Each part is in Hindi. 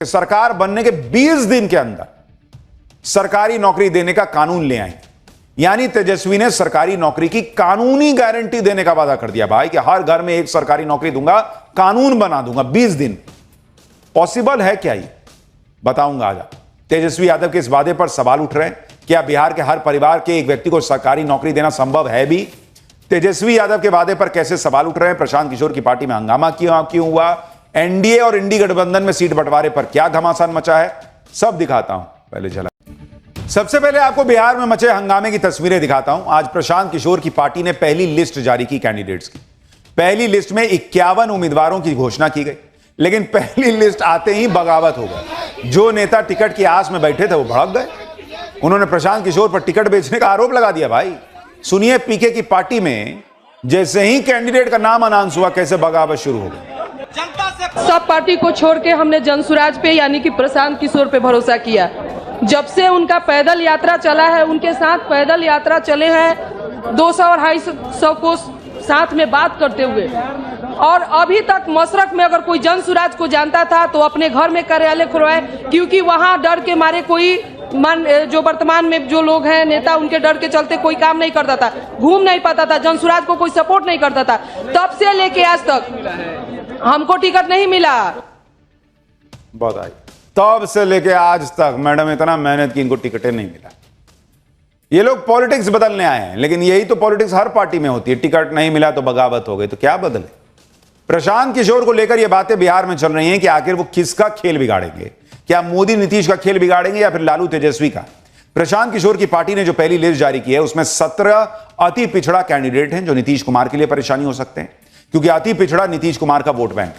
सरकार बनने के 20 दिन के अंदर सरकारी नौकरी देने का कानून ले आई। यानी तेजस्वी ने सरकारी नौकरी की कानूनी गारंटी देने का वादा कर दिया भाई कि हर घर में एक सरकारी नौकरी दूंगा, कानून बना दूंगा। 20 दिन पॉसिबल है क्या? ये बताऊंगा आज। तेजस्वी यादव के इस वादे पर सवाल उठ रहे हैं। क्या बिहार के हर परिवार के एक व्यक्ति को सरकारी नौकरी देना संभव है भी? तेजस्वी यादव के वादे पर कैसे सवाल उठ रहे हैं? प्रशांत किशोर की पार्टी में हंगामा क्यों हुआ? एनडीए और इंडी गठबंधन में सीट बंटवारे पर क्या घमासान मचा है, सब दिखाता हूं। पहले झलक। सबसे पहले आपको बिहार में मचे हंगामे की तस्वीरें दिखाता हूं। आज प्रशांत किशोर की पार्टी ने पहली लिस्ट जारी की कैंडिडेट्स की। पहली लिस्ट में 51 उम्मीदवारों की घोषणा की गई, लेकिन पहली लिस्ट आते ही बगावत हो गई। जो नेता टिकट की आस में बैठे थे वो भड़क गए। उन्होंने प्रशांत किशोर पर टिकट बेचने का आरोप लगा दिया। भाई सुनिए, पीके की पार्टी में जैसे ही कैंडिडेट का नाम अनाउंस हुआ, कैसे बगावत शुरू हो गई। सब पार्टी को छोड़ के हमने जनसुराज पे यानी कि प्रशांत किशोर पे भरोसा किया। जब से उनका पैदल यात्रा चला है, उनके साथ पैदल यात्रा चले हैं 200 और 250 को साथ में बात करते हुए, और अभी तक मशरक में अगर कोई जनसुराज को जानता था तो अपने घर में कार्यालय खुलवाए, क्योंकि वहां डर के मारे कोई जो वर्तमान में जो लोग हैं नेता, उनके डर के चलते कोई काम नहीं करता था, घूम नहीं पाता था, जनसुराज को कोई सपोर्ट नहीं करता था। तब से लेके आज तक हमको टिकट नहीं मिला। बताइए, तब से लेके आज तक मैडम इतना मेहनत की, इनको टिकटें नहीं मिला। ये लोग पॉलिटिक्स बदलने आए हैं, लेकिन यही तो पॉलिटिक्स हर पार्टी में होती है। टिकट नहीं मिला तो बगावत हो गई, तो क्या बदले? प्रशांत किशोर को लेकर ये बातें बिहार में चल रही हैं कि आखिर वो किसका खेल बिगाड़ेंगे। क्या मोदी नीतीश का खेल बिगाड़ेंगे या फिर लालू तेजस्वी का? प्रशांत किशोर की पार्टी ने जो पहली लिस्ट जारी की है, उसमें 17 अति पिछड़ा कैंडिडेट हैं जो नीतीश कुमार के लिए परेशानी हो सकते हैं, क्योंकि अति पिछड़ा नीतीश कुमार का वोट बैंक।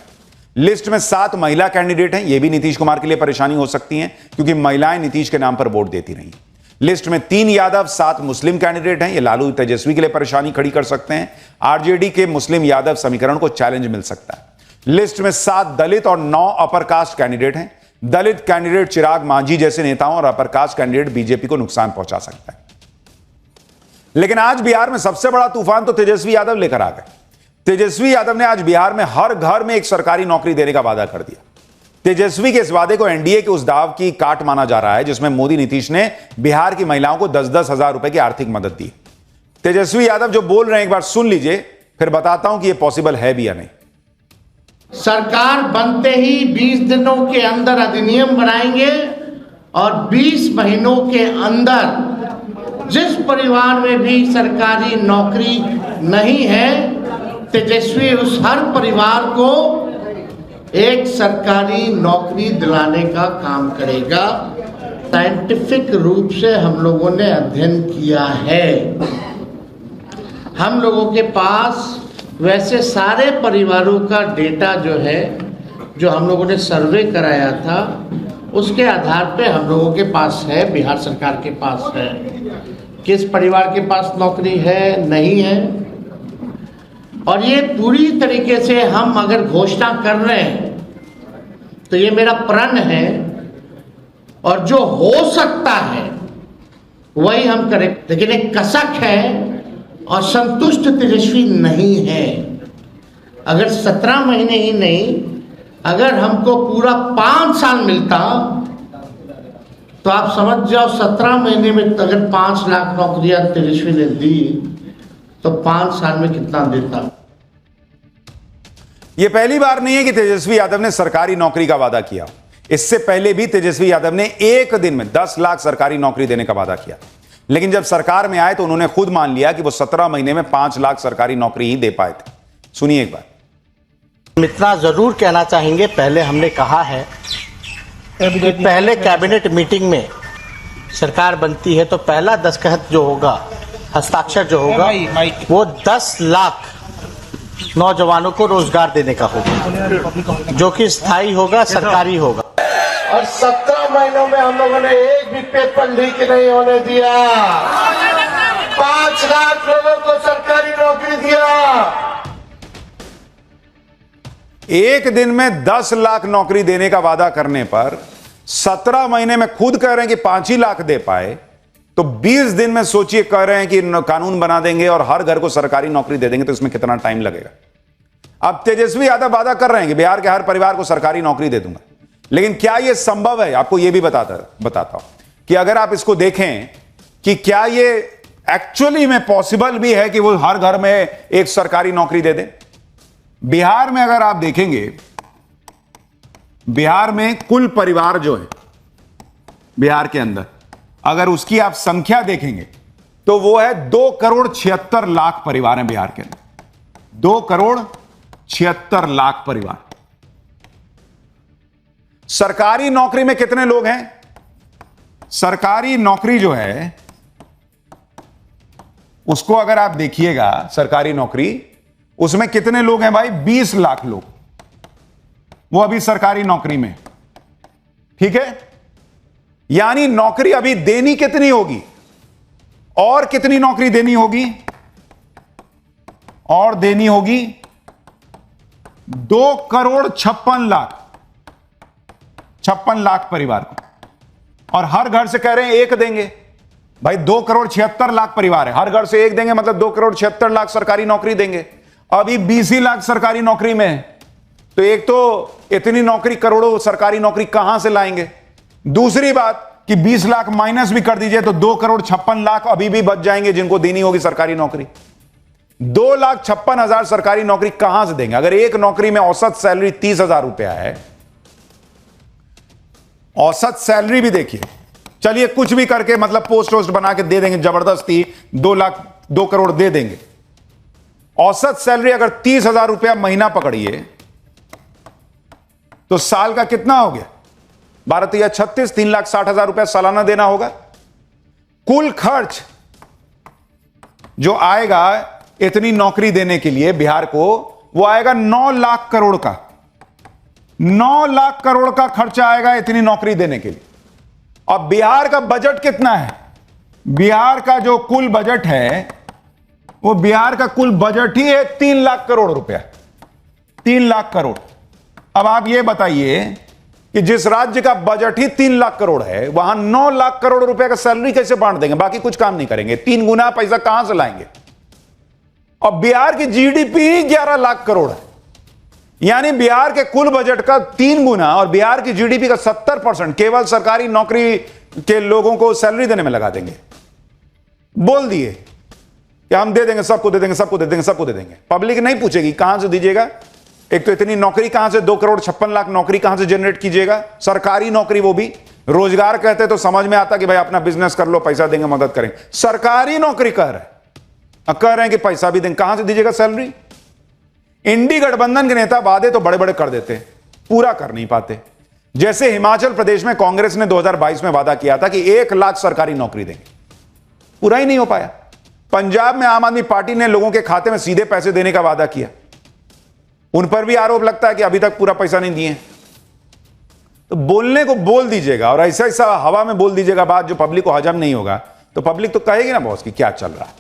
लिस्ट में 7 महिला कैंडिडेट हैं, ये भी नीतीश कुमार के लिए परेशानी हो सकती हैं, क्योंकि महिलाएं नीतीश के नाम पर वोट देती रही। लिस्ट में 3 यादव, 7 मुस्लिम कैंडिडेट हैं, ये लालू तेजस्वी के लिए परेशानी खड़ी कर सकते हैं। आरजेडी के मुस्लिम यादव समीकरण को चैलेंज मिल सकता है। लिस्ट में 7 दलित और 9 अपर कास्ट कैंडिडेट हैं। दलित कैंडिडेट चिराग मांझी जैसे नेताओं और अपर कास्ट कैंडिडेट बीजेपी को नुकसान पहुंचा सकता है। लेकिन आज बिहार में सबसे बड़ा तूफान तो तेजस्वी यादव लेकर आ गए। तेजस्वी यादव ने आज बिहार में हर घर में एक सरकारी नौकरी देने का वादा कर दिया। तेजस्वी के इस वादे को एनडीए के उस दाव की काट माना जा रहा है जिसमें मोदी नीतीश ने बिहार की महिलाओं को 10-10 हजार रुपए की आर्थिक मदद दी। तेजस्वी यादव जो बोल रहे हैं एक बार सुन लीजिए, फिर बताता हूं कि यह पॉसिबल है भी या नहीं। सरकार बनते ही 20 दिनों के अंदर अधिनियम बनाएंगे और 20 महीनों के अंदर जिस परिवार में भी सरकारी नौकरी नहीं है, तेजस्वी उस हर परिवार को एक सरकारी नौकरी दिलाने का काम करेगा। साइंटिफिक रूप से हम लोगों ने अध्ययन किया है। हम लोगों के पास वैसे सारे परिवारों का डेटा जो है, जो हम लोगों ने सर्वे कराया था, उसके आधार पे हम लोगों के पास है, बिहार सरकार के पास है, किस परिवार के पास नौकरी है, नहीं है। और ये पूरी तरीके से हम अगर घोषणा कर रहे हैं तो ये मेरा प्रण है, और जो हो सकता है वही हम करें। लेकिन एक कसक है और संतुष्ट तेजस्वी नहीं है। अगर 17 महीने ही नहीं, अगर हमको पूरा 5 साल मिलता तो आप समझ जाओ 17 महीने में अगर 5 लाख नौकरियां तेजस्वी ने दी तो 5 साल में कितना देता। यह पहली बार नहीं है कि तेजस्वी यादव ने सरकारी नौकरी का वादा किया। इससे पहले भी तेजस्वी यादव ने एक दिन में 10 लाख सरकारी नौकरी देने का वादा किया, लेकिन जब सरकार में आए तो उन्होंने खुद मान लिया कि वो 17 महीने में 5 लाख सरकारी नौकरी ही दे पाए थे। सुनिए एक बार। हम इतना जरूर कहना चाहेंगे, पहले हमने कहा है कि पहले कैबिनेट मीटिंग में सरकार बनती है तो पहला दस्तखत जो होगा, हस्ताक्षर जो होगा, वो 10 लाख नौजवानों को रोजगार देने का होगा, जो कि स्थायी होगा, सरकारी होगा। और 17 महीनों में हम लोगों ने एक भी पेपर लीक नहीं होने दिया। 5 लाख लोगों को सरकारी नौकरी दिया। एक दिन में 10 लाख नौकरी देने का वादा करने पर 17 महीने में खुद कह रहे हैं कि 5 ही लाख दे पाए, तो 20 दिन में सोचिए कह रहे हैं कि कानून बना देंगे और हर घर को सरकारी नौकरी दे देंगे, तो इसमें कितना टाइम लगेगा। अब तेजस्वी यादव वादा कर रहे हैं कि बिहार के हर परिवार को सरकारी नौकरी दे दूंगा, लेकिन क्या यह संभव है? आपको यह भी बताता हूं कि अगर आप इसको देखें कि क्या यह एक्चुअली में पॉसिबल भी है कि वो हर घर में एक सरकारी नौकरी दे दें। बिहार में अगर आप देखेंगे, बिहार में कुल परिवार जो है बिहार के अंदर, अगर उसकी आप संख्या देखेंगे तो वो है 2,76,00,000 परिवार हैं बिहार के अंदर। 2,76,00,000 परिवार। सरकारी नौकरी में कितने लोग हैं? सरकारी नौकरी जो है उसको अगर आप देखिएगा, सरकारी नौकरी, उसमें कितने लोग हैं भाई? 20 लाख लोग वो अभी सरकारी नौकरी में। ठीक है, यानी नौकरी अभी देनी कितनी होगी और कितनी नौकरी देनी होगी? और देनी होगी 2,56,00,000 परिवार को, और हर घर से कह रहे हैं एक देंगे। भाई 2,76,00,000 परिवार है, हर घर से एक देंगे मतलब 2,76,00,000 सरकारी नौकरी देंगे। अभी 20 लाख सरकारी नौकरी में है, तो एक तो इतनी नौकरी, करोड़ों सरकारी नौकरी कहां से लाएंगे? दूसरी बात कि 20 लाख माइनस भी कर दीजिए तो 2,56,00,000 अभी भी बच जाएंगे जिनको देनी होगी सरकारी नौकरी। 2,56,000 सरकारी नौकरी कहां से देंगे? अगर एक नौकरी में औसत सैलरी 30,000 रुपया है, औसत सैलरी भी देखिए, चलिए कुछ भी करके मतलब पोस्ट वोस्ट बना के दे देंगे, जबरदस्ती 2 करोड़ दे देंगे। औसत सैलरी अगर 30,000 रुपया महीना पकड़िए तो साल का कितना हो गया? 12 या 36, 3,60,000 रुपया सालाना देना होगा। कुल खर्च जो आएगा इतनी नौकरी देने के लिए बिहार को, वो आएगा 9 लाख करोड़ का। 9 लाख करोड़ का खर्चा आएगा इतनी नौकरी देने के लिए। और बिहार का बजट कितना है? बिहार का जो कुल बजट है, वो बिहार का कुल बजट ही है 3 लाख करोड़ रुपया। 3 लाख करोड़। अब आप ये बताइए कि जिस राज्य का बजट ही 3 लाख करोड़ है, वहां 9 लाख करोड़ रुपए का सैलरी कैसे बांट देंगे? बाकी कुछ काम नहीं करेंगे, 3 गुना पैसा कहां से लाएंगे? और बिहार की जीडीपी ही 11 लाख करोड़ है, यानी बिहार के कुल बजट का 3 गुना और बिहार की जीडीपी का 70% केवल सरकारी नौकरी के लोगों को सैलरी देने में लगा देंगे। बोल दिए कि हम दे देंगे, सबको दे देंगे, सबको दे देंगे, सबको दे देंगे। पब्लिक नहीं पूछेगी कहां से दीजिएगा। एक तो इतनी नौकरी कहां से, 2,56,00,000 नौकरी कहां से जनरेट कीजिएगा? सरकारी नौकरी, वो भी रोजगार कहते तो समझ में आता कि भाई अपना बिजनेस कर लो, पैसा देंगे, मदद करेंगे। सरकारी नौकरी कह रहे हैं कि पैसा भी देंगे, कहां से दीजिएगा सैलरी? इंडी गठबंधन के नेता वादे तो बड़े बड़े कर देते, पूरा कर नहीं पाते। जैसे हिमाचल प्रदेश में कांग्रेस ने 2022 में वादा किया था कि 1 लाख सरकारी नौकरी देंगे, पूरा ही नहीं हो पाया। पंजाब में आम आदमी पार्टी ने लोगों के खाते में सीधे पैसे देने का वादा किया, उन पर भी आरोप लगता है कि अभी तक पूरा पैसा नहीं दिए। तो बोलने को बोल दीजिएगा और ऐसा ऐसा हवा में बोल दीजिएगा बात जो पब्लिक को हजम नहीं होगा, तो पब्लिक तो कहेगी ना बॉस कि क्या चल रहा है।